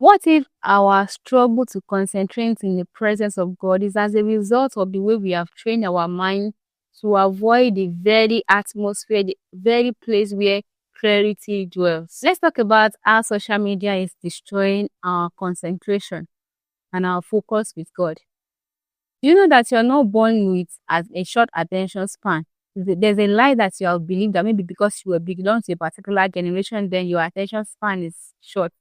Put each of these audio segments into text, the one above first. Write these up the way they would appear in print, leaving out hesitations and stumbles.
What if our struggle to concentrate in the presence of God is as a result of the way we have trained our mind to avoid the very atmosphere, the very place where clarity dwells? Let's talk about how social media is destroying our concentration and our focus with God. Do you know that you're not born with a short attention span? There's a lie that you have believed that maybe because you belong to a particular generation, then your attention span is short.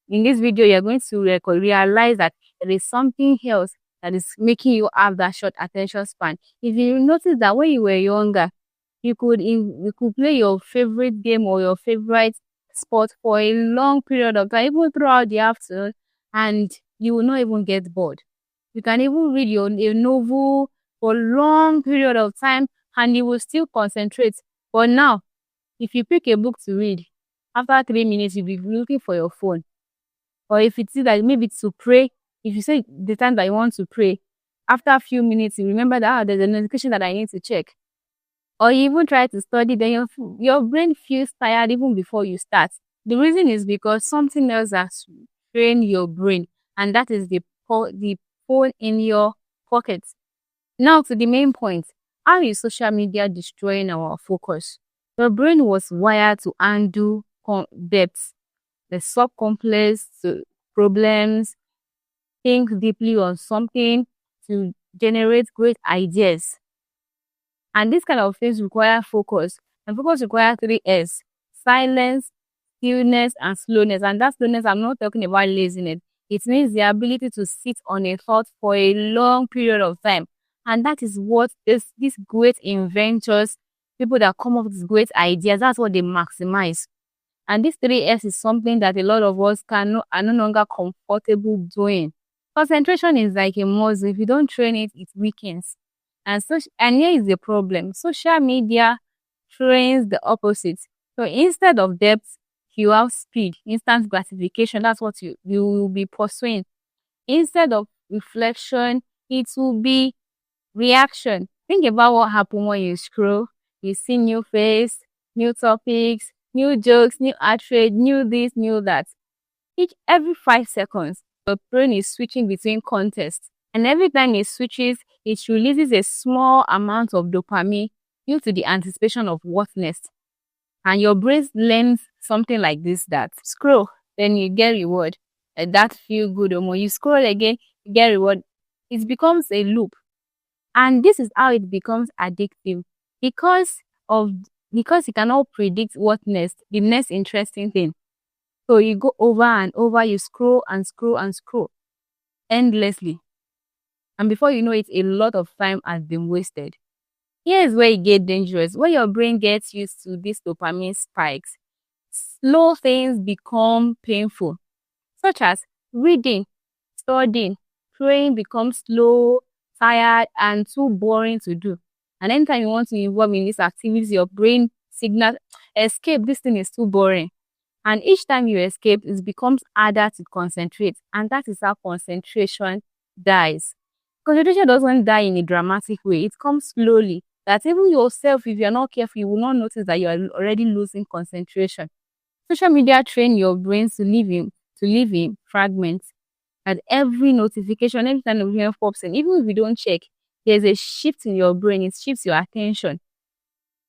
In this video, you're going to realize that there is something else that is making you have that short attention span. If you notice that when you were younger, you could play your favorite game or your favorite sport for a long period of time, even throughout the afternoon, and you will not even get bored. You can even read a novel for a long period of time and you will still concentrate. But now, if you pick a book to read, after 3 minutes, you'll be looking for your phone. Or if it's that maybe to pray, if you say the time that you want to pray, after a few minutes, you remember that there's a notification that I need to check. Or you even try to study, then your brain feels tired even before you start. The reason is because something else has trained your brain, and that is the phone in your pocket. Now to the main point. How is social media destroying our focus? Your brain was wired to undo depth, the solve complex problems, think deeply on something, to generate great ideas. And these kind of things require focus. And focus requires 3 S: silence, stillness, and slowness. And that slowness, I'm not talking about laziness. It means the ability to sit on a thought for a long period of time. And that is what these great inventors, people that come up with these great ideas, that's what they maximize. And this 3S is something that a lot of us are no longer comfortable doing. Concentration is like a muscle. If you don't train it, it weakens. And here is the problem. Social media trains the opposite. So instead of depth, you have speed, instant gratification. That's what you will be pursuing. Instead of reflection, it will be reaction. Think about what happens when you scroll. You see new face, new topics, new jokes, new ad trade, new this, new that. Every 5 seconds, the brain is switching between contexts. And every time it switches, it releases a small amount of dopamine due to the anticipation of what's next. And your brain learns something like this, that scroll, then you get reward. That feel good or more. You scroll again, you get reward. It becomes a loop. And this is how it becomes addictive. Because you cannot predict what next, the next interesting thing. So you go over and over, you scroll and scroll and scroll endlessly. And before you know it, a lot of time has been wasted. Here's where it gets dangerous. When your brain gets used to these dopamine spikes, slow things become painful, such as reading, studying, praying becomes slow, tired, and too boring to do. And anytime you want to involve in this activity, your brain signals, escape, this thing is too boring. And each time you escape, it becomes harder to concentrate. And that is how concentration dies. Concentration doesn't die in a dramatic way. It comes slowly. That even yourself, if you're not careful, you will not notice that you are already losing concentration. Social media train your brains to live in fragments. At every notification, every time notification pops in, even if you don't check, there's a shift in your brain. It shifts your attention.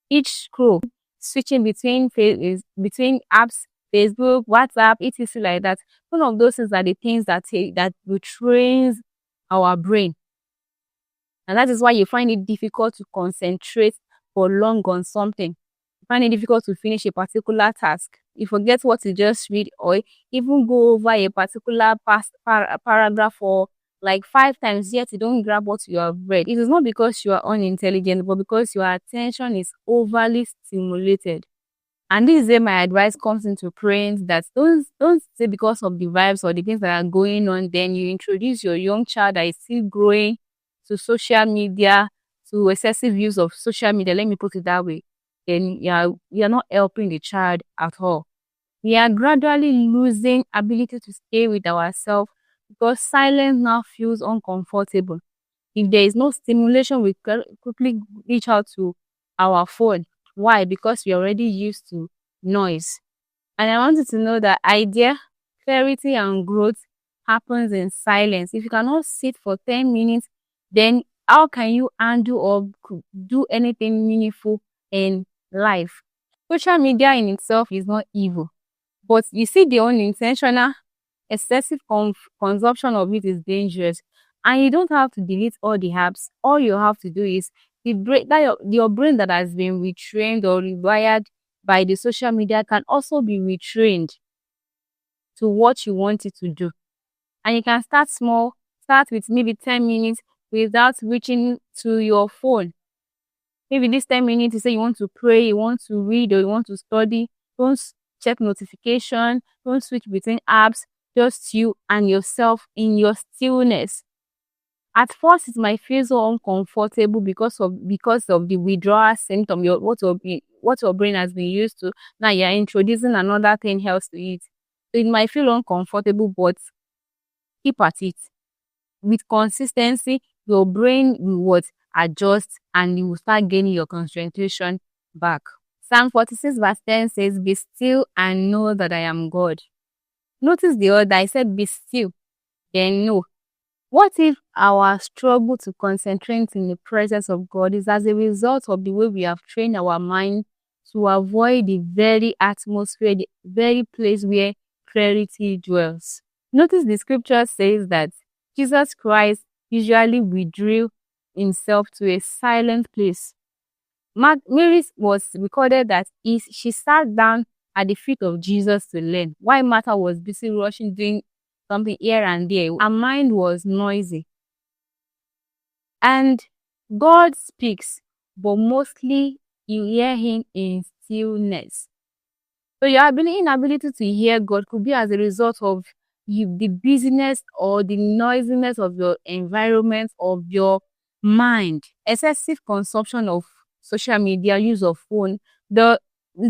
Each scroll, switching between apps, Facebook, WhatsApp, etc. like that. One of those things are the things that retrains our brain. And that is why you find it difficult to concentrate for long on something. You find it difficult to finish a particular task. You forget what you just read, or even go over a particular paragraph for like 5 times, yet you don't grab what you have read. It is not because you are unintelligent, but because your attention is overly stimulated. And this is where my advice comes into praying, that don't say because of the vibes or the things that are going on, then you introduce your young child that is still growing to social media, to excessive use of social media, let me put it that way. Then you're not helping the child at all. We are gradually losing ability to stay with ourselves because silence now feels uncomfortable. If there is no stimulation, we quickly reach out to our phone. Why? Because we're already used to noise. And I want you to know that idea, clarity and growth happens in silence. If you cannot sit for 10 minutes, then how can you handle or do anything meaningful in life? Social media in itself is not evil, but you see the unintentional, excessive consumption of it is dangerous. And you don't have to delete all the apps. All you have to do is your brain that has been retrained or rewired by the social media can also be retrained to what you want it to do. And you can start small, start with maybe 10 minutes without reaching to your phone. Maybe this 10 minutes, you say you want to pray, you want to read, or you want to study. Don't check notification, don't switch between apps, just you and yourself in your stillness. At first, it might feel so uncomfortable because of the withdrawal symptom, what your brain has been used to. Now you're introducing another thing else to it. So it might feel uncomfortable, but keep at it. With consistency, your brain will adjust and you will start gaining your concentration back. Psalm 46 verse 10 says, "Be still and know that I am God." Notice the order. I said, "Be still," then know. What if our struggle to concentrate in the presence of God is as a result of the way we have trained our mind to avoid the very atmosphere, the very place where clarity dwells? Notice the scripture says that Jesus Christ usually withdrew himself to a silent place. Mary was recorded that she sat down at the feet of Jesus to learn, while Martha was busy rushing, doing something here and there. Her mind was noisy. And God speaks, but mostly you hear him in stillness. So your inability to hear God could be as a result of the busyness or the noisiness of your environment, of your mind. Excessive consumption of social media, use of phone, it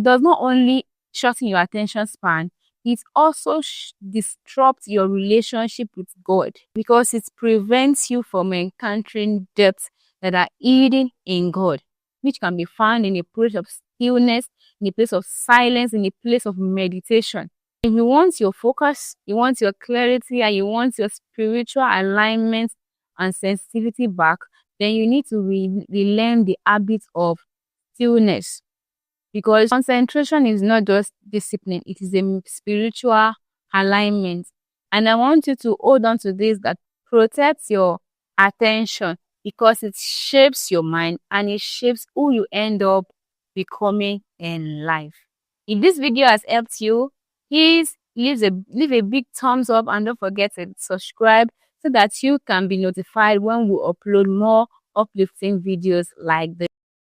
does not only shorten your attention span, it also disrupts your relationship with God because it prevents you from encountering depths that are hidden in God, which can be found in a place of stillness, in a place of silence, in a place of meditation. If you want your focus, you want your clarity, and you want your spiritual alignment and sensitivity back, then you need to relearn the habit of stillness. Because concentration is not just discipline, it is a spiritual alignment. And I want you to hold on to this, that protects your attention because it shapes your mind and it shapes who you end up becoming in life. If this video has helped you, please leave a big thumbs up and don't forget to subscribe so that you can be notified when we upload more uplifting videos like this.